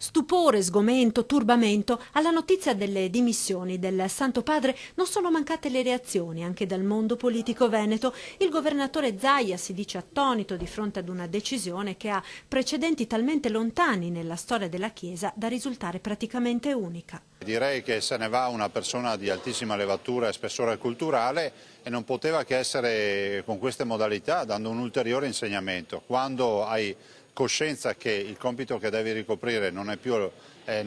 Stupore, sgomento, turbamento. Alla notizia delle dimissioni del Santo Padre non sono mancate le reazioni anche dal mondo politico veneto. Il governatore Zaia si dice attonito di fronte ad una decisione che ha precedenti talmente lontani nella storia della Chiesa da risultare praticamente unica. Direi che se ne va una persona di altissima levatura e spessore culturale e non poteva che essere con queste modalità, dando un ulteriore insegnamento. Quando hai coscienza che il compito che devi ricoprire non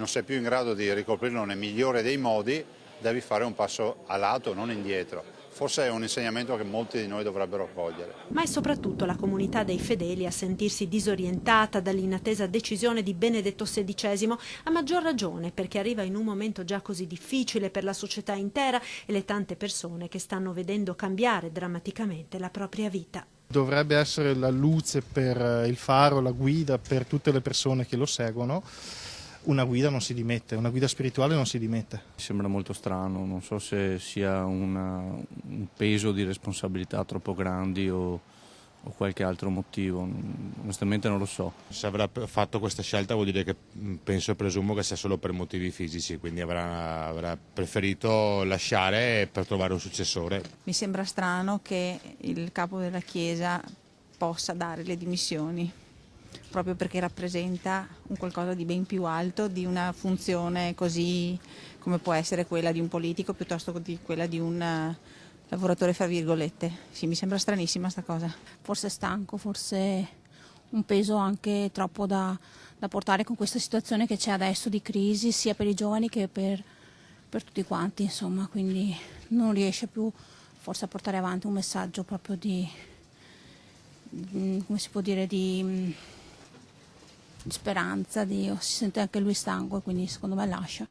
sei più in grado di ricoprirlo nel migliore dei modi, devi fare un passo a lato, non indietro. Forse è un insegnamento che molti di noi dovrebbero cogliere. Ma è soprattutto la comunità dei fedeli a sentirsi disorientata dall'inattesa decisione di Benedetto XVI, a maggior ragione perché arriva in un momento già così difficile per la società intera e le tante persone che stanno vedendo cambiare drammaticamente la propria vita. Dovrebbe essere la luce per il faro, la guida per tutte le persone che lo seguono. Una guida non si dimette, una guida spirituale non si dimette. Mi sembra molto strano, non so se sia un peso di responsabilità troppo grandi o qualche altro motivo, onestamente non lo so. Se avrà fatto questa scelta vuol dire che penso e presumo che sia solo per motivi fisici, quindi avrà preferito lasciare per trovare un successore. Mi sembra strano che il capo della Chiesa possa dare le dimissioni, proprio perché rappresenta un qualcosa di ben più alto, di una funzione così come può essere quella di un politico piuttosto che di quella di un lavoratore fra virgolette. Sì, mi sembra stranissima sta cosa. Forse stanco, forse un peso anche troppo da portare con questa situazione che c'è adesso di crisi sia per i giovani che per tutti quanti, insomma, quindi non riesce più forse a portare avanti un messaggio proprio di come si può dire, di speranza, si sente anche lui stanco e quindi secondo me lascia.